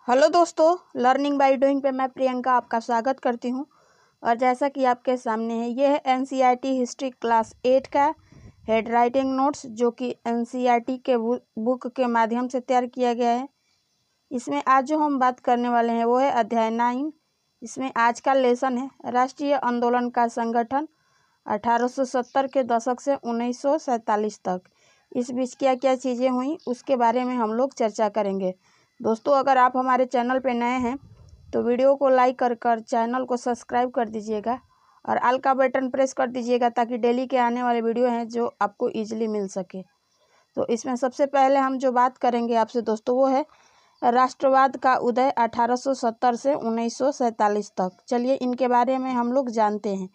Hello दोस्तों, learning by doing पे मैं प्रियंका आपका स्वागत करती हूँ। और जैसा कि आपके सामने है, ये है एनसीईआरटी हिस्ट्री क्लास 8 का हेड राइटिंग नोट्स, जो कि एनसीईआरटी के बुक के माध्यम से तैयार किया गया है। इसमें आज जो हम बात करने वाले हैं वो है अध्याय 9। इसमें आज का लेसन है राष्ट्रीय आंदोलन का संगठन 1870 के दशक से 1947 तक। इस बीच क्या क्या चीज़ें हुई उसके बारे में हम लोग चर्चा करेंगे। दोस्तों, अगर आप हमारे चैनल पर नए हैं तो वीडियो को लाइक कर चैनल को सब्सक्राइब कर दीजिएगा और ऑल का बटन प्रेस कर दीजिएगा, ताकि डेली के आने वाले वीडियो हैं जो आपको ईजिली मिल सके। तो इसमें सबसे पहले हम जो बात करेंगे आपसे दोस्तों वो है राष्ट्रवाद का उदय 1870 से 1947 तक। चलिए इनके बारे में हम लोग जानते हैं।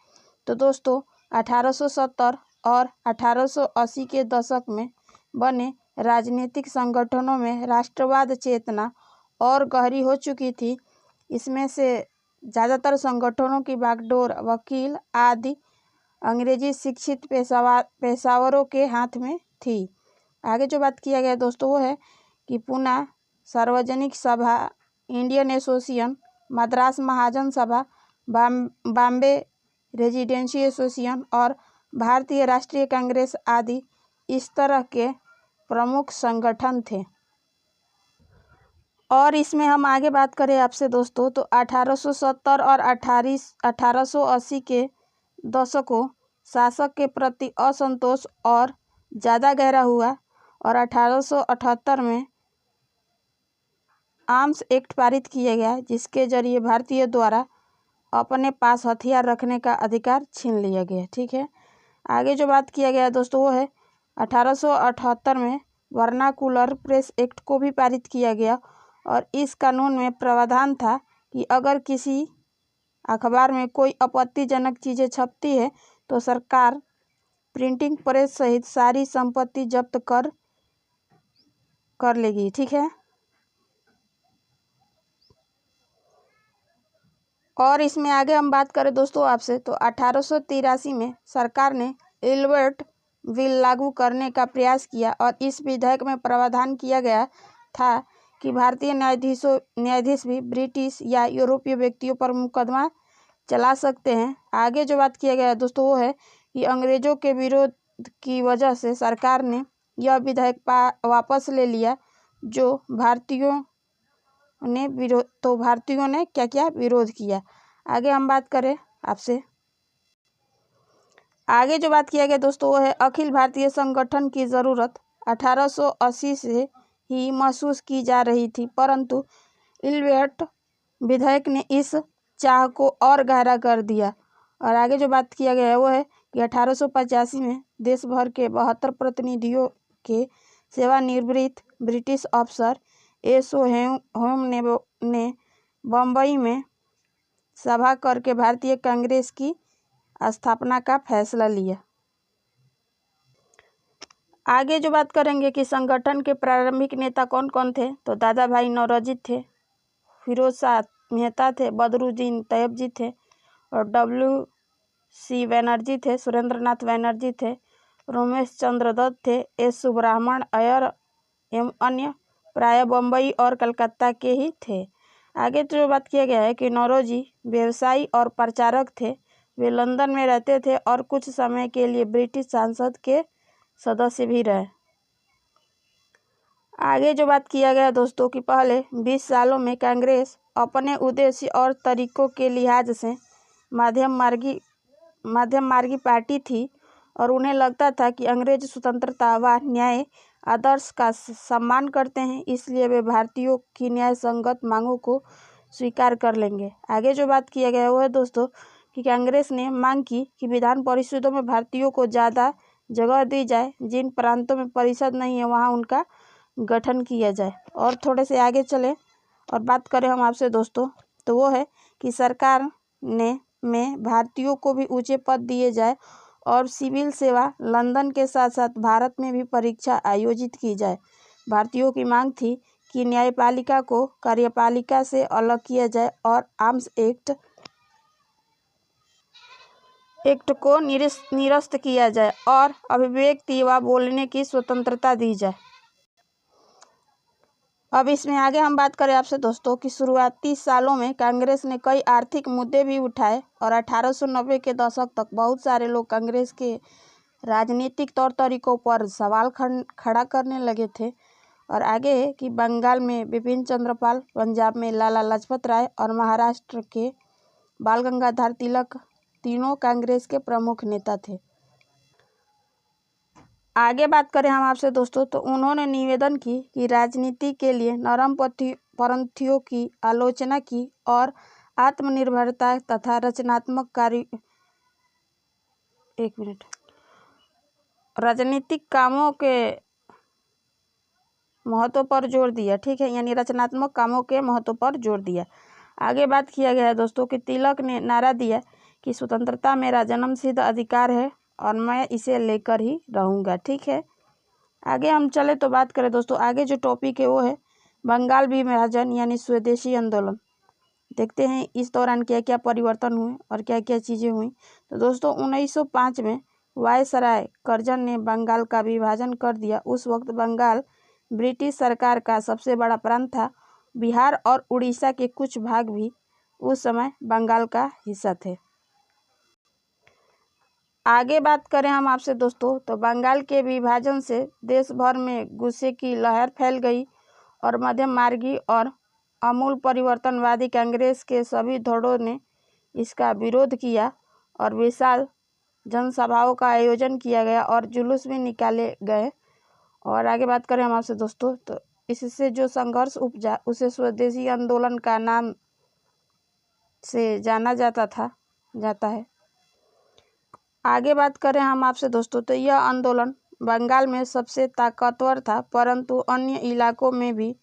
तो दोस्तों, 1870 और 1880 के दशक में बने राजनीतिक संगठनों में राष्ट्रवाद चेतना और गहरी हो चुकी थी। इसमें से ज़्यादातर संगठनों की बागडोर वकील आदि अंग्रेजी शिक्षित पेशावरों के हाथ में थी। आगे जो बात किया गया दोस्तों वो है कि पूना सार्वजनिक सभा, इंडियन एसोसिएशन, मद्रास महाजन सभा, बॉम्बे रेजिडेंसी एसोसिएशन और भारतीय राष्ट्रीय कांग्रेस आदि इस तरह के प्रमुख संगठन थे। और इसमें हम आगे बात करें आपसे दोस्तों तो 1870 और 1880 के दशकों शासक के प्रति असंतोष और ज़्यादा गहरा हुआ और 1878 में आर्म्स एक्ट पारित किया गया, जिसके जरिए भारतीयों द्वारा अपने पास हथियार रखने का अधिकार छीन लिया गया। ठीक है, आगे जो बात किया गया दोस्तों वो है 1878 में वर्नाकुलर प्रेस एक्ट को भी पारित किया गया और इस कानून में प्रावधान था कि अगर किसी अखबार में कोई आपत्तिजनक चीज़ें छपती है तो सरकार प्रिंटिंग प्रेस सहित सारी संपत्ति जब्त कर लेगी। ठीक है, और इसमें आगे हम बात करें दोस्तों आपसे तो 1883 में सरकार ने इल्बर्ट बिल लागू करने का प्रयास किया और इस विधेयक में प्रावधान किया गया था कि भारतीय न्यायाधीश भी ब्रिटिश या यूरोपीय व्यक्तियों पर मुकदमा चला सकते हैं। आगे जो बात किया गया दोस्तों वो है कि अंग्रेजों के विरोध की वजह से सरकार ने यह विधेयक वापस ले लिया, जो भारतीयों ने क्या क्या विरोध किया। आगे हम बात करें आपसे, आगे जो बात किया गया दोस्तों वो है अखिल भारतीय संगठन की ज़रूरत 1880 से ही महसूस की जा रही थी, परंतु इल्बर्ट विधेयक ने इस चाह को और गहरा कर दिया। और आगे जो बात किया गया है वो है कि 1885 में देश भर के 72 प्रतिनिधियों के सेवानिवृत्त ब्रिटिश अफसर एसओ होम ने बम्बई में सभा करके भारतीय कांग्रेस की स्थापना का फैसला लिया। आगे जो बात करेंगे कि संगठन के प्रारंभिक नेता कौन कौन थे तो दादा भाई नौरोजी थे, फिरोज शाह मेहता थे, बदरुद्दीन तैयबजी थे और WC बनर्जी थे, सुरेंद्रनाथ बनर्जी थे, रोमेश चंद्र दत्त थे, एस सुब्रह्मण्य अय्यर एवं अन्य प्राय बम्बई और कलकत्ता के ही थे। आगे जो बात किया गया है कि नौरोजी व्यवसायी और प्रचारक थे। वे लंदन में रहते थे और कुछ समय के लिए ब्रिटिश संसद के सदस्य भी रहे। आगे जो बात किया गया दोस्तों कि पहले 20 सालों में कांग्रेस अपने उद्देश्य और तरीकों के लिहाज से मध्यम मार्गी पार्टी थी और उन्हें लगता था कि अंग्रेज स्वतंत्रता व न्याय आदर्श का सम्मान करते हैं, इसलिए वे भारतीयों की न्याय संगत मांगों को स्वीकार कर लेंगे। आगे जो बात किया गया वो है दोस्तों कि कांग्रेस ने मांग की कि विधान परिषदों में भारतीयों को ज़्यादा जगह दी जाए, जिन प्रांतों में परिषद नहीं है वहाँ उनका गठन किया जाए। और थोड़े से आगे चले और बात करें हम आपसे दोस्तों तो वो है कि सरकार में भारतीयों को भी ऊंचे पद दिए जाए और सिविल सेवा लंदन के साथ साथ भारत में भी परीक्षा आयोजित की जाए। भारतीयों की मांग थी कि न्यायपालिका को कार्यपालिका से अलग किया जाए और आर्म्स एक्ट को निरस्त किया जाए और अभिव्यक्ति व बोलने की स्वतंत्रता दी जाए। अब इसमें आगे हम बात करें आपसे दोस्तों कि शुरुआती सालों में कांग्रेस ने कई आर्थिक मुद्दे भी उठाए और 1890 के दशक तक बहुत सारे लोग कांग्रेस के राजनीतिक तौर तरीकों पर सवाल खड़ा करने लगे थे। और आगे है कि बंगाल में बिपिन चंद्रपाल, पंजाब में लाला लाजपत राय और महाराष्ट्र के बाल गंगाधर तिलक तीनों कांग्रेस के प्रमुख नेता थे। आगे बात करें हम आपसे दोस्तों तो उन्होंने निवेदन की कि राजनीति के लिए नरमपंथियों की आलोचना की और आत्मनिर्भरता तथा रचनात्मक कार्य राजनीतिक कामों के महत्व पर जोर दिया। ठीक है, यानी रचनात्मक कामों के महत्व पर जोर दिया। आगे बात किया गया है दोस्तों कि तिलक ने नारा दिया कि स्वतंत्रता मेरा जन्मसिद्ध अधिकार है और मैं इसे लेकर ही रहूँगा। ठीक है, आगे हम चले तो बात करें दोस्तों, आगे जो टॉपिक है वो है बंगाल विभाजन यानी स्वदेशी आंदोलन। देखते हैं इस दौरान क्या क्या परिवर्तन हुए और क्या क्या चीज़ें हुई। तो दोस्तों 1905 में वायसराय कर्जन ने बंगाल का विभाजन कर दिया। उस वक्त बंगाल ब्रिटिश सरकार का सबसे बड़ा प्रांत था। बिहार और उड़ीसा के कुछ भाग भी उस समय बंगाल का हिस्सा थे। आगे बात करें हम आपसे दोस्तों तो बंगाल के विभाजन से देश भर में गुस्से की लहर फैल गई और मध्यम मार्गी और आमूल परिवर्तनवादी कांग्रेस के सभी धड़ों ने इसका विरोध किया और विशाल जनसभाओं का आयोजन किया गया और जुलूस भी निकाले गए। और आगे बात करें हम आपसे दोस्तों तो इससे जो संघर्ष उपजा उसे स्वदेशी आंदोलन का नाम से जाना जाता है। आगे बात करें हम आपसे दोस्तों तो यह आंदोलन बंगाल में सबसे ताकतवर था, परंतु अन्य इलाकों में भी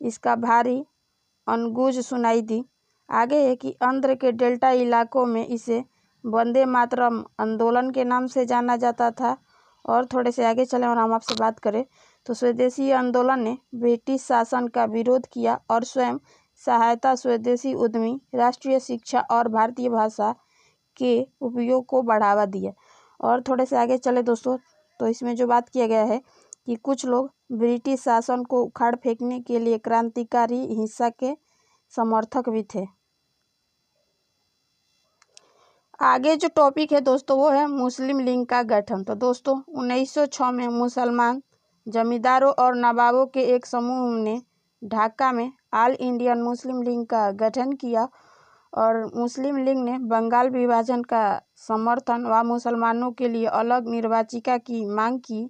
इसका भारी अनगूंज सुनाई दी। आगे है कि आंध्र के डेल्टा इलाकों में इसे वंदे मातरम आंदोलन के नाम से जाना जाता था। और थोड़े से आगे चलें और हम आपसे बात करें तो स्वदेशी आंदोलन ने ब्रिटिश शासन का विरोध किया और स्वयं सहायता, स्वदेशी उद्यमी, राष्ट्रीय शिक्षा और भारतीय भाषा के उपयोग को बढ़ावा दिया। और थोड़े से आगे चले दोस्तों तो इसमें जो बात किया गया है कि कुछ लोग ब्रिटिश शासन को उखाड़ फेंकने के लिए क्रांतिकारी हिंसा के समर्थक भी थे। आगे जो टॉपिक है दोस्तों वो है मुस्लिम लीग का गठन। तो दोस्तों 1906 में मुसलमान जमींदारों और नवाबों के एक समूह ने ढाका में ऑल इंडियन मुस्लिम लीग का गठन किया और मुस्लिम लीग ने बंगाल विभाजन का समर्थन व मुसलमानों के लिए अलग निर्वाचिका की मांग की।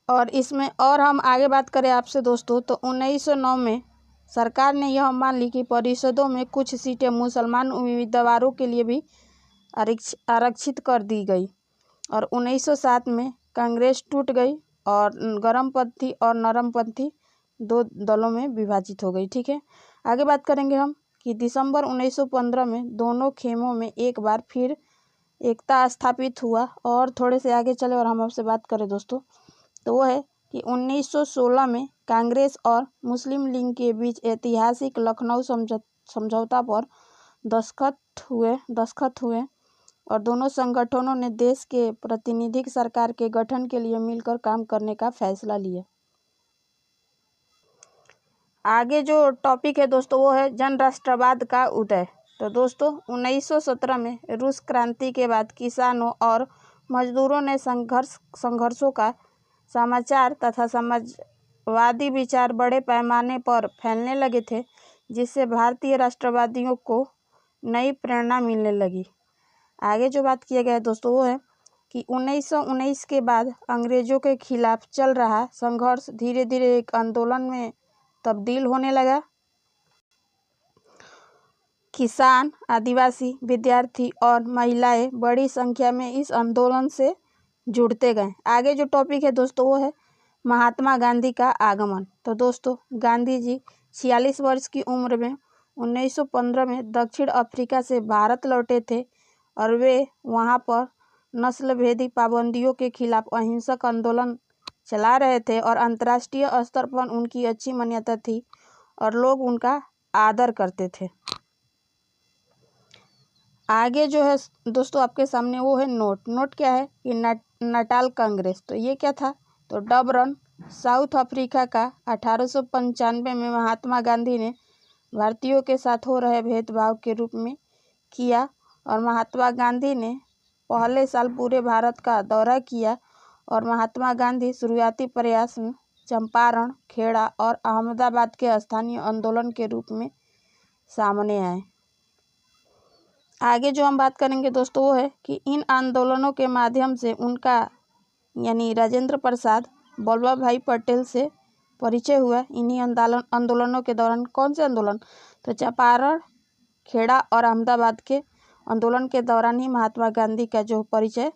और इसमें और हम आगे बात करें आपसे दोस्तों तो 1909 में सरकार ने यह मान ली कि परिषदों में कुछ सीटें मुसलमान उम्मीदवारों के लिए भी आरक्षित कर दी गई। और 1907 में कांग्रेस टूट गई और गर्मपंथी और नरमपंथी दो दलों में विभाजित हो गई। ठीक है, आगे बात करेंगे हम कि दिसंबर 1915 में दोनों खेमों में एक बार फिर एकता स्थापित हुआ। और थोड़े से आगे चले और हम आपसे बात करें दोस्तों तो वो है कि 1916 में कांग्रेस और मुस्लिम लीग के बीच ऐतिहासिक लखनऊ समझौता पर दस्तखत हुए और दोनों संगठनों ने देश के प्रतिनिधिक सरकार के गठन के लिए मिलकर काम करने का फैसला लिया। आगे जो टॉपिक है दोस्तों वो है जन राष्ट्रवाद का उदय। तो दोस्तों 1917 में रूस क्रांति के बाद किसानों और मजदूरों ने संघर्षों का समाचार तथा समाजवादी विचार बड़े पैमाने पर फैलने लगे थे, जिससे भारतीय राष्ट्रवादियों को नई प्रेरणा मिलने लगी। आगे जो बात किया गया है दोस्तों वो है कि 1919 के बाद अंग्रेजों के खिलाफ चल रहा संघर्ष धीरे धीरे एक आंदोलन में तब्दील होने लगा। किसान, आदिवासी, विद्यार्थी और महिलाएं बड़ी संख्या में इस आंदोलन से जुड़ते गए। आगे जो टॉपिक है दोस्तों वो है महात्मा गांधी का आगमन। तो दोस्तों गांधी जी 46 वर्ष की उम्र में 1915 में दक्षिण अफ्रीका से भारत लौटे थे और वे वहां पर नस्ल भेदी पाबंदियों के खिलाफ अहिंसक आंदोलन चला रहे थे और अंतर्राष्ट्रीय स्तर पर उनकी अच्छी मान्यता थी और लोग उनका आदर करते थे। आगे जो है दोस्तों आपके सामने वो है नोट क्या है कि नाटाल कांग्रेस। तो ये क्या था तो डबरन साउथ अफ्रीका का 1895 में महात्मा गांधी ने भारतीयों के साथ हो रहे भेदभाव के रूप में किया और महात्मा गांधी ने पहले साल पूरे भारत का दौरा किया और महात्मा गांधी शुरुआती प्रयास में चंपारण, खेड़ा और अहमदाबाद के स्थानीय आंदोलन के रूप में सामने आए। आगे जो हम बात करेंगे दोस्तों वो है कि इन आंदोलनों के माध्यम से उनका यानी राजेंद्र प्रसाद वल्लभ भाई पटेल से परिचय हुआ। इन्हीं आंदोलनों के दौरान कौन से आंदोलन, तो चंपारण, खेड़ा और अहमदाबाद के आंदोलन के दौरान ही महात्मा गांधी का जो परिचय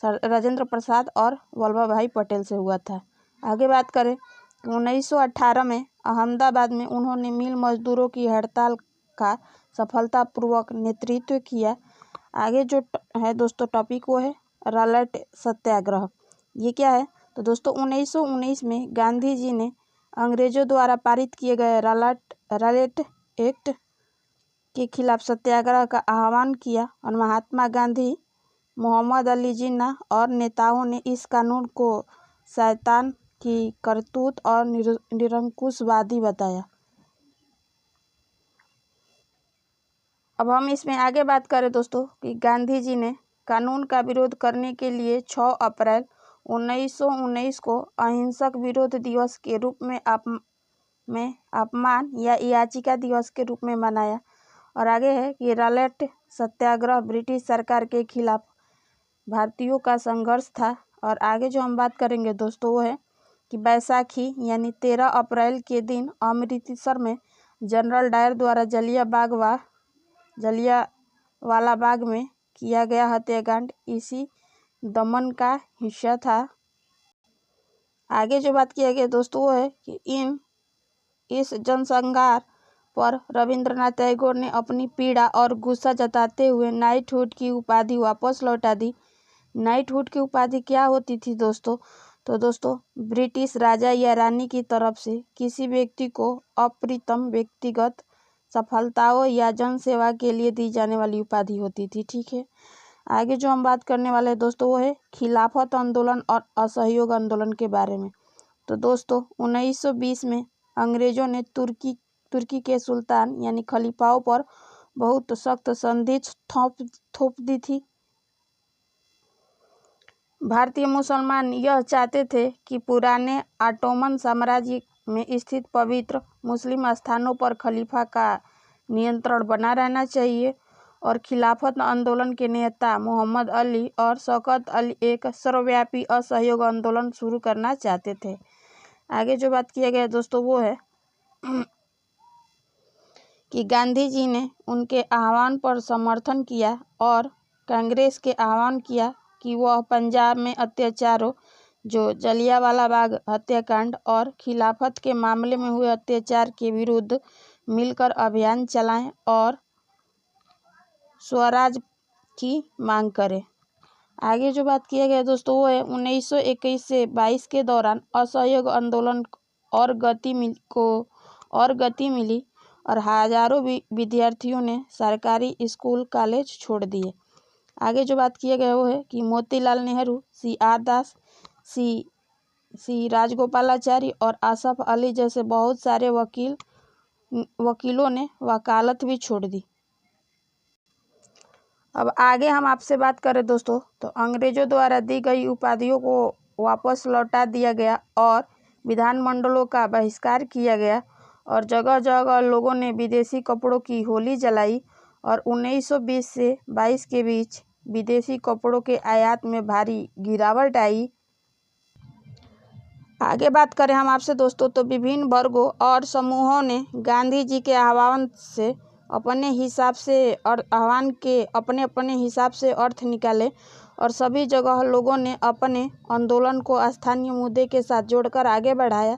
राजेंद्र प्रसाद और वल्लभ भाई पटेल से हुआ था। आगे बात करें 1918 में अहमदाबाद में उन्होंने मिल मजदूरों की हड़ताल का सफलतापूर्वक नेतृत्व किया। आगे जो है दोस्तों टॉपिक वो है रॉलेट सत्याग्रह। ये क्या है, तो दोस्तों 1919 में गांधी जी ने अंग्रेजों द्वारा पारित किए गए रॉलेट एक्ट के खिलाफ सत्याग्रह का आह्वान किया और महात्मा गांधी, मोहम्मद अली जिन्ना और नेताओं ने इस कानून को शैतान की करतूत और निरंकुशवादी बताया। अब हम इसमें आगे बात करें दोस्तों कि गांधी जी ने कानून का विरोध करने के लिए 6 अप्रैल 1919 को अहिंसक विरोध दिवस के रूप में अपमान या याचिका दिवस के रूप में मनाया। और आगे है कि रॉलेट सत्याग्रह ब्रिटिश सरकार के खिलाफ भारतीयों का संघर्ष था। और आगे जो हम बात करेंगे दोस्तों वो है कि बैसाखी यानी 13 अप्रैल के दिन अमृतसर में जनरल डायर द्वारा जलियांवाला बाग में किया गया हत्याकांड इसी दमन का हिस्सा था। आगे जो बात किया गया दोस्तों वो है कि इस जनसंहार पर रविंद्रनाथ टैगोर ने अपनी पीड़ा और गुस्सा जताते हुए नाइटहुड की उपाधि वापस लौटा दी। नाइटहुड की उपाधि क्या होती थी दोस्तों, तो दोस्तों ब्रिटिश राजा या रानी की तरफ से किसी व्यक्ति को अप्रतिम व्यक्तिगत सफलताओं या जनसेवा के लिए दी जाने वाली उपाधि होती थी। ठीक है, आगे जो हम बात करने वाले हैं दोस्तों वो है खिलाफत आंदोलन और असहयोग आंदोलन के बारे में। तो दोस्तों 1920 में अंग्रेजों ने तुर्की के सुल्तान यानी खलीफाओं पर बहुत सख्त संधि थोप दी थी। भारतीय मुसलमान यह चाहते थे कि पुराने ऑटोमन साम्राज्य में स्थित पवित्र मुस्लिम स्थानों पर खलीफा का नियंत्रण बना रहना चाहिए और खिलाफत आंदोलन के नेता मोहम्मद अली और शौकत अली एक सर्वव्यापी असहयोग आंदोलन शुरू करना चाहते थे। आगे जो बात किया गया दोस्तों वो है कि गांधी जी ने उनके आह्वान पर समर्थन किया और कांग्रेस के आह्वान किया कि वह पंजाब में अत्याचारों जो जलियांवाला बाग हत्याकांड और खिलाफत के मामले में हुए अत्याचार के विरुद्ध मिलकर अभियान चलाएं और स्वराज की मांग करें। आगे जो बात किया गया दोस्तों वो है 1921 से 22 के दौरान असहयोग आंदोलन और गति मिली और हजारों विद्यार्थियों ने सरकारी स्कूल कॉलेज छोड़ दिए। आगे जो बात किया गया वो है कि मोतीलाल नेहरू, सी आर दास, सी राजगोपालाचारी और आसफ अली जैसे बहुत सारे वकीलों ने वकालत भी छोड़ दी। अब आगे हम आपसे बात करें दोस्तों तो अंग्रेजों द्वारा दी गई उपाधियों को वापस लौटा दिया गया और विधानमंडलों का बहिष्कार किया गया और जगह जगह लोगों ने विदेशी कपड़ों की होली जलाई और 1920 से 22 के बीच विदेशी कपड़ों के आयात में भारी गिरावट आई। आगे बात करें हम आपसे दोस्तों तो विभिन्न वर्गों और समूहों ने गांधी जी के आह्वान से अपने अपने हिसाब से अर्थ निकाले और सभी जगह लोगों ने अपने आंदोलन को स्थानीय मुद्दे के साथ जोड़कर आगे बढ़ाया।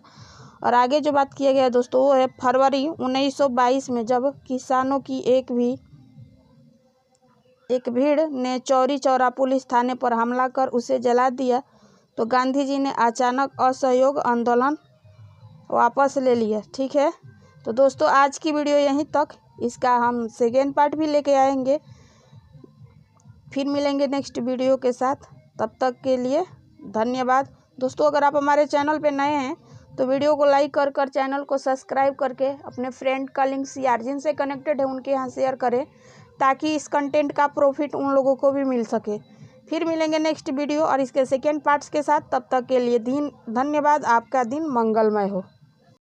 और आगे जो बात किया गया दोस्तों वो है फरवरी 1922 में जब किसानों की एक भीड़ ने चौरी चौरा पुलिस थाने पर हमला कर उसे जला दिया तो गांधी जी ने अचानक असहयोग आंदोलन वापस ले लिया। ठीक है, तो दोस्तों आज की वीडियो यहीं तक, इसका हम सेकेंड पार्ट भी लेके आएंगे। फिर मिलेंगे नेक्स्ट वीडियो के साथ, तब तक के लिए धन्यवाद। दोस्तों अगर आप हमारे चैनल पे नए हैं तो वीडियो को लाइक कर चैनल को सब्सक्राइब करके अपने फ्रेंड का लिंक यार जिनसे कनेक्टेड है उनके यहाँ शेयर करें, ताकि इस कंटेंट का प्रॉफिट उन लोगों को भी मिल सके। फिर मिलेंगे नेक्स्ट वीडियो और इसके सेकेंड पार्ट्स के साथ। तब तक के लिए धन्यवाद। आपका दिन मंगलमय हो।